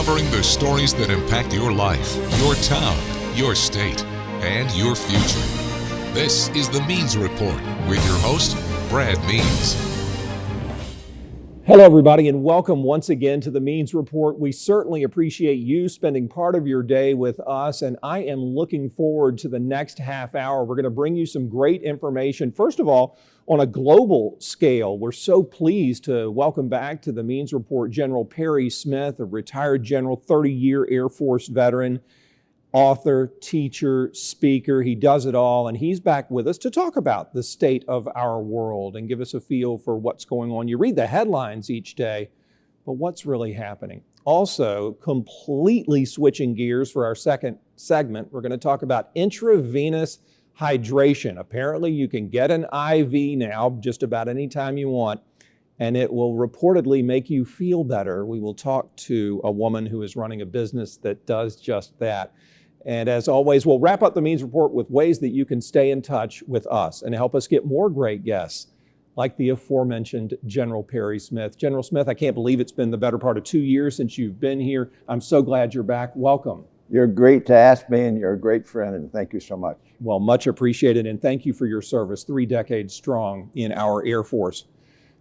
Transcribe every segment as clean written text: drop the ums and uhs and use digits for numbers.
covering the stories that impact your life, your town, your state, and your future. This is the Means Report with your host, Brad Means. Hello, everybody, and welcome once again to the Means Report. We certainly appreciate you spending part of your day with us, and I am looking forward to the next half hour. We're going to bring you some great information. First of all, on a global scale, we're so pleased to welcome back to the Means Report General Perry Smith, a retired general, 30-year Air Force veteran, author, teacher, speaker. He does it all, and he's back with us to talk about the state of our world and give us a feel for what's going on. You read the headlines each day, but what's really happening? Also, completely switching gears for our second segment, we're going to talk about intravenous hydration. Apparently, you can get an IV now just about any time you want, and it will reportedly make you feel better. We will talk to a woman who is running a business that does just that. And as always, we'll wrap up the Means Report with ways that you can stay in touch with us and help us get more great guests like the aforementioned General Perry Smith. General Smith, I can't believe it's been the better part of 2 years since you've been here. I'm so glad you're back. Welcome. You're great to ask me, and you're a great friend, and thank you so much. Well, much appreciated, and thank you for your service, 3 decades strong in our Air Force.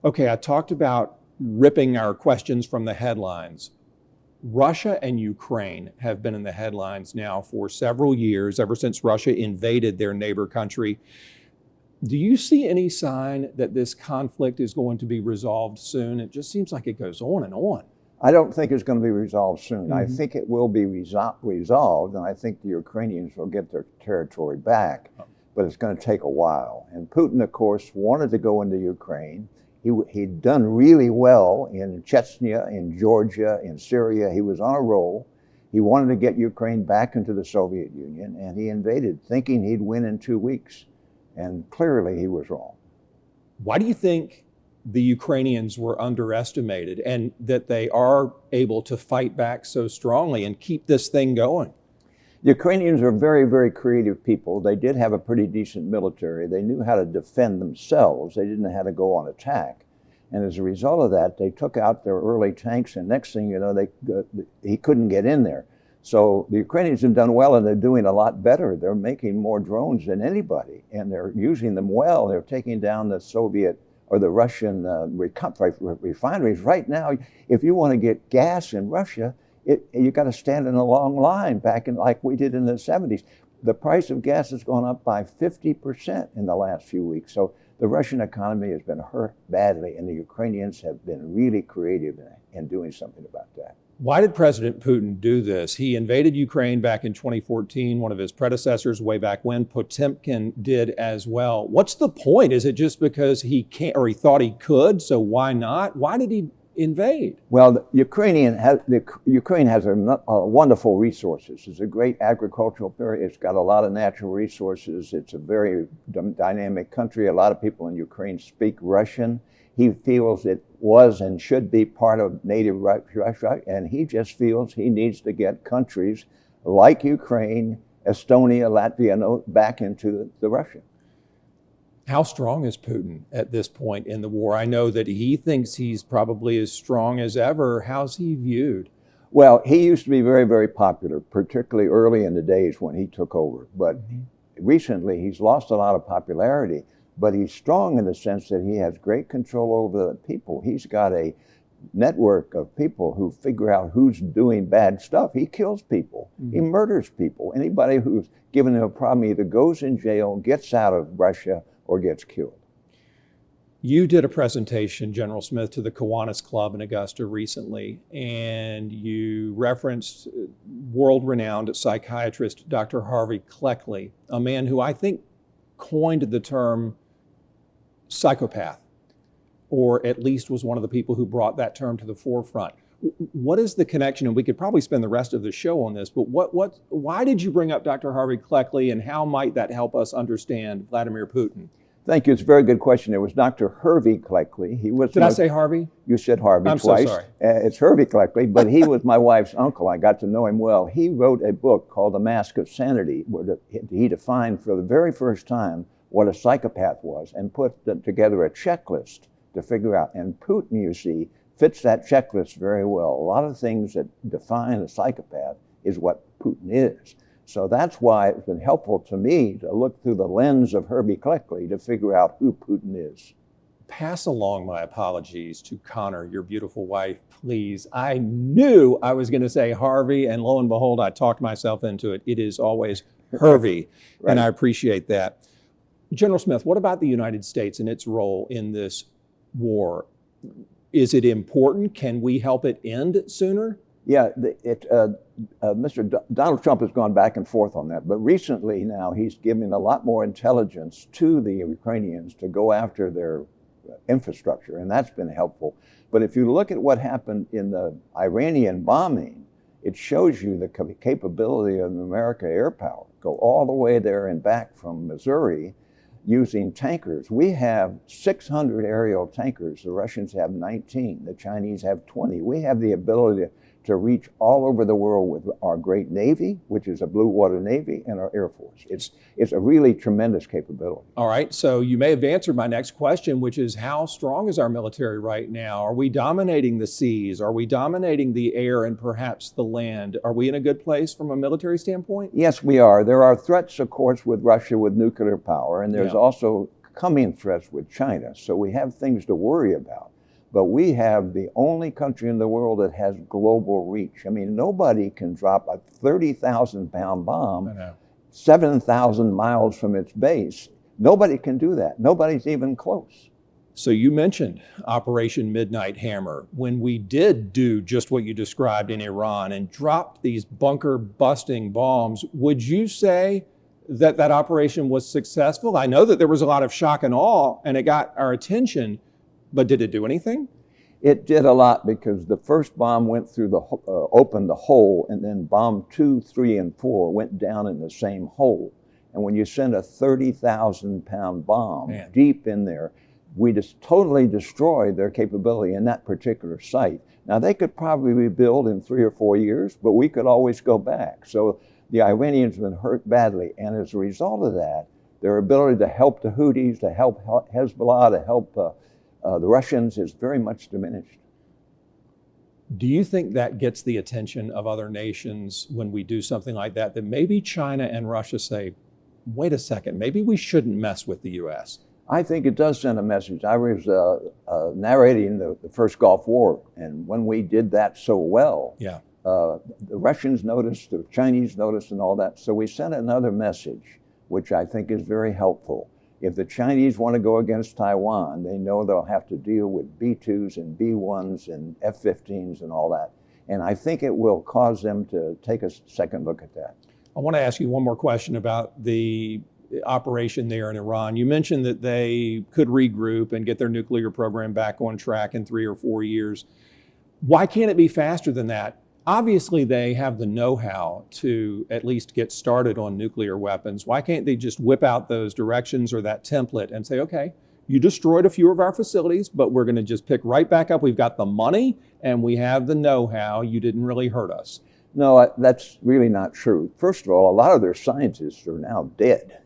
Okay, I talked about ripping our questions from the headlines. Russia and Ukraine have been in the headlines now for several years, ever since Russia invaded their neighbor country. Do you see any sign that this conflict is going to be resolved soon? It just seems like it goes on and on. I don't think it's going to be resolved soon. I think it will be resolved, and I think the Ukrainians will get their territory back, but it's going to take a while. And Putin, of course, wanted to go into Ukraine. He'd done really well in Chechnya, in Georgia, in Syria. He was on a roll. He wanted to get Ukraine back into the Soviet Union, and he invaded, thinking he'd win in 2 weeks. And clearly he was wrong. Why do you think the Ukrainians were underestimated and that they are able to fight back so strongly and keep this thing going? The Ukrainians are very, very creative people. They did have a pretty decent military. They knew how to defend themselves. They didn't know how to go on attack. And as a result of that, they took out their early tanks, and next thing you know, he couldn't get in there. So the Ukrainians have done well, and they're doing a lot better. They're making more drones than anybody, and they're using them well. They're taking down the Soviet or the Russian refineries. Right now, if you want to get gas in Russia, you got to stand in a long line back in like we did in the 70s. The price of gas has gone up by 50% in the last few weeks. So the Russian economy has been hurt badly, and the Ukrainians have been really creative in doing something about that. Why did President Putin do this? He invaded Ukraine back in 2014. One of his predecessors way back when, Potemkin, did as well. What's the point? Is it just because he can't, or he thought he could, so why not? Why did he invade? Well, Ukraine has a wonderful resources. It's a great agricultural area. It's got a lot of natural resources. It's a very dynamic country. A lot of people in Ukraine speak Russian. He feels it was and should be part of native Russia, and he just feels he needs to get countries like Ukraine, Estonia, Latvia back into the Russia. How strong is Putin at this point in the war? I know that he thinks he's probably as strong as ever. How's he viewed? Well, he used to be very, very popular, particularly early in the days when he took over. But recently, he's lost a lot of popularity. But he's strong in the sense that he has great control over the people. He's got a network of people who figure out who's doing bad stuff. He kills people. He murders people. Anybody who's given him a problem either goes in jail, gets out of Russia, or gets killed. You did a presentation, General Smith, to the Kiwanis Club in Augusta recently, and you referenced world-renowned psychiatrist Dr. Harvey Cleckley, a man who I think coined the term psychopath, or at least was one of the people who brought that term to the forefront. What is the connection? And we could probably spend the rest of the show on this, but why did you bring up Dr. Harvey Cleckley, and how might that help us understand Vladimir Putin? Thank you. It's a very good question. It was Dr. Hervey Cleckley. Did I say Harvey? You said Harvey I'm twice. So sorry. It's Hervey Cleckley, but he was my wife's uncle. I got to know him well. He wrote a book called The Mask of Sanity, where he defined for the very first time what a psychopath was and put together a checklist to figure out. And Putin, you see, fits that checklist very well. A lot of things that define a psychopath is what Putin is. So that's why it's been helpful to me to look through the lens of Herbie Cleckley to figure out who Putin is. Pass along my apologies to Connor, your beautiful wife, please. I knew I was going to say Harvey, and lo and behold, I talked myself into it. It is always Hervey, Right. and I appreciate that. General Smith, what about the United States and its role in this war? Is it important? Can we help it end sooner? Yeah, Donald Trump has gone back and forth on that, but recently now he's giving a lot more intelligence to the Ukrainians to go after their infrastructure, and that's been helpful. But if you look at what happened in the Iranian bombing, it shows you the capability of American air power. Go all the way there and back from Missouri using tankers. We have 600 aerial tankers. The Russians have 19. The Chinese have 20. We have the ability to reach all over the world with our great Navy, which is a blue water Navy, and our Air Force. It's a really tremendous capability. All right, so you may have answered my next question, which is how strong is our military right now? Are we dominating the seas? Are we dominating the air and perhaps the land? Are we in a good place from a military standpoint? Yes, we are. There are threats, of course, with Russia with nuclear power, and there's also coming threats with China. So we have things to worry about. But we have the only country in the world that has global reach. I mean, nobody can drop a 30,000-pound bomb 7,000 miles from its base. Nobody can do that. Nobody's even close. So you mentioned Operation Midnight Hammer. When we did do just what you described in Iran and dropped these bunker-busting bombs, would you say that that operation was successful? I know that there was a lot of shock and awe, and it got our attention. But did it do anything? It did a lot because the first bomb went through the opened the hole, and then bomb 2, 3, and 4 went down in the same hole. And when you send a 30,000-pound bomb deep in there, we just totally destroyed their capability in that particular site. Now they could probably rebuild in 3 or 4 years, but we could always go back. So the Iranians have been hurt badly, and as a result of that, their ability to help the Houthis, to help Hezbollah, to help the Russians is very much diminished. Do you think that gets the attention of other nations when we do something like that, that maybe China and Russia say, wait a second, maybe we shouldn't mess with the U.S.? I think it does send a message. I was narrating the first Gulf War, and when we did that so well, the Russians noticed, the Chinese noticed, and all that. So we sent another message, which I think is very helpful. If the Chinese want to go against Taiwan, they know they'll have to deal with B-2s and B-1s and F-15s and all that. And I think it will cause them to take a second look at that. I want to ask you one more question about the operation there in Iran. You mentioned that they could regroup and get their nuclear program back on track in 3 or 4 years. Why can't it be faster than that? Obviously, they have the know-how to at least get started on nuclear weapons. Why can't they just whip out those directions or that template and say, okay, you destroyed a few of our facilities, but we're going to just pick right back up. We've got the money and we have the know-how. You didn't really hurt us. No, that's really not true. First of all, a lot of their scientists are now dead.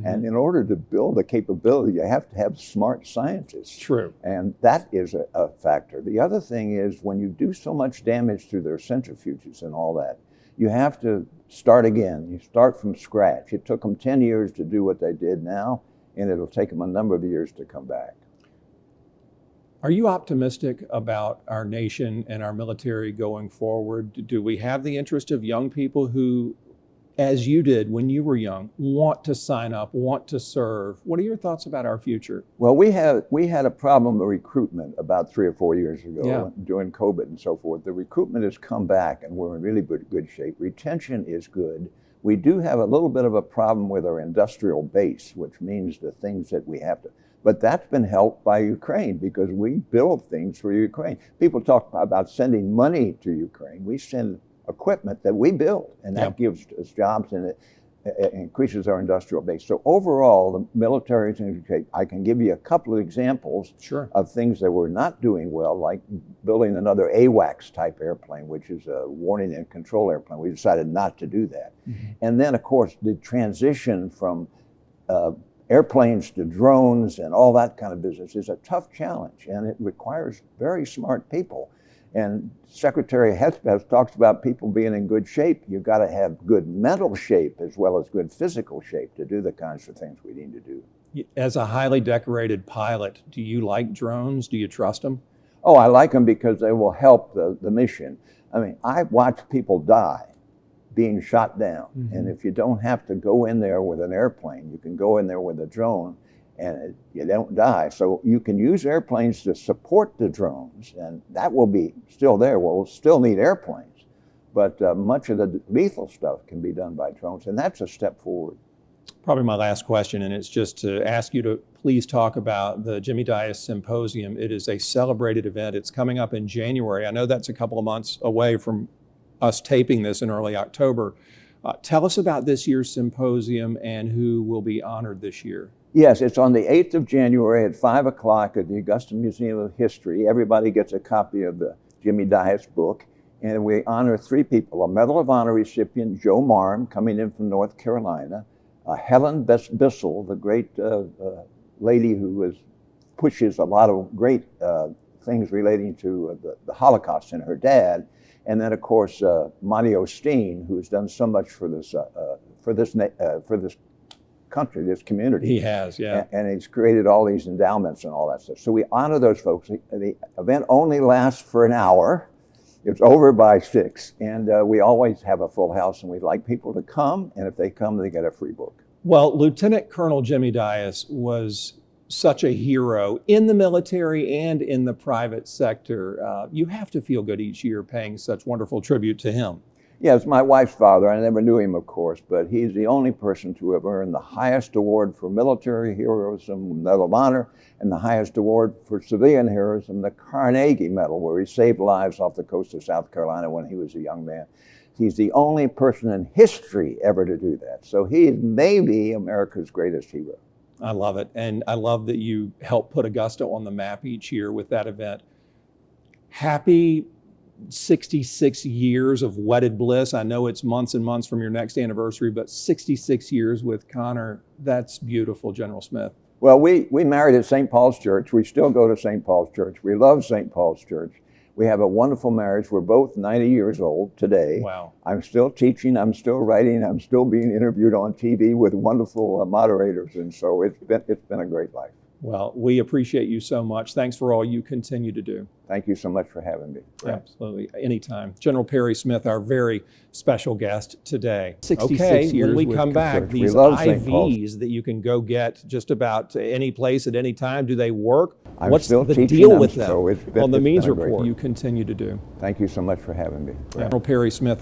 And in order to build a capability, you have to have smart scientists. True. And that is a factor. The other thing is when you do so much damage through their centrifuges and all that, you have to start again. You start from scratch. It took them 10 years to do what they did now, and it'll take them a number of years to come back. Are you optimistic about our nation and our military going forward? Do we have the interest of young people who, as you did when you were young, want to sign up, want to serve? What are your thoughts about our future? Well, we had a problem with recruitment about 3 or 4 years ago during COVID and so forth. The recruitment has come back and we're in really good shape. Retention is good. We do have a little bit of a problem with our industrial base, which means the things that we have to, but that's been helped by Ukraine because we build things for Ukraine. People talk about sending money to Ukraine. We send equipment that we build, and that gives us jobs and it increases our industrial base. So overall, the military is in good shape. I can give you a couple of examples of things that we're not doing well, like building another AWACS type airplane, which is a warning and control airplane. We decided not to do that. And then, of course, the transition from airplanes to drones and all that kind of business is a tough challenge, and it requires very smart people. And Secretary Hespeth talks about people being in good shape. You've got to have good mental shape as well as good physical shape to do the kinds of things we need to do. As a highly decorated pilot, do you like drones? Do you trust them? Oh, I like them because they will help the mission. I mean, I watch people die being shot down. Mm-hmm. And if you don't have to go in there with an airplane, you can go in there with a drone and you don't die. So you can use airplanes to support the drones, and that will be still there. We'll still need airplanes, but much of the lethal stuff can be done by drones, and that's a step forward. Probably my last question, and it's just to ask you to please talk about the Jimmy Dias Symposium. It is a celebrated event. It's coming up in January. I know that's a couple of months away from us taping this in early October. Tell us about this year's symposium and who will be honored this year. Yes, it's on the 8th of January at 5 o'clock at the Augusta Museum of History. Everybody gets a copy of the Jimmy Dias book, and we honor 3 people. A Medal of Honor recipient, Joe Marm, coming in from North Carolina. Helen Bissell, the great lady who pushes a lot of great things relating to the Holocaust, and her dad. And then, of course, Monty Osteen, who's done so much for this country, this community. He has, yeah. And he's created all these endowments and all that stuff. So we honor those folks. The event only lasts for an hour. It's over by 6, and we always have a full house, and we'd like people to come, and if they come, they get a free book. Well, Lieutenant Colonel Jimmy Dias was such a hero in the military and in the private sector. You have to feel good each year paying such wonderful tribute to him. Yes, my wife's father. I never knew him, of course, but he's the only person to have earned the highest award for military heroism, Medal of Honor, and the highest award for civilian heroism, the Carnegie Medal, where he saved lives off the coast of South Carolina when he was a young man. He's the only person in history ever to do that. So he is maybe America's greatest hero. I love it. And I love that you help put Augusta on the map each year with that event. Happy 66 years of wedded bliss. I know it's months and months from your next anniversary, but 66 years with Connor, that's beautiful, General Smith. Well, we married at St. Paul's Church. We still go to St. Paul's Church. We love St. Paul's Church. We have a wonderful marriage. We're both 90 years old today. Wow. I'm still teaching, I'm still writing, I'm still being interviewed on TV with wonderful moderators, and so it's been a great life. Well, we appreciate you so much. Thanks for all you continue to do. Thank you so much for having me. Absolutely. Anytime. General Perry Smith, our very special guest today. 66 okay, years when we come back, church. these IVs that you can go get just about any place at any time, do they work? I'm What's still the teaching deal with them so on the Means Report you continue to do? Thank you so much for having me. General Perry Smith.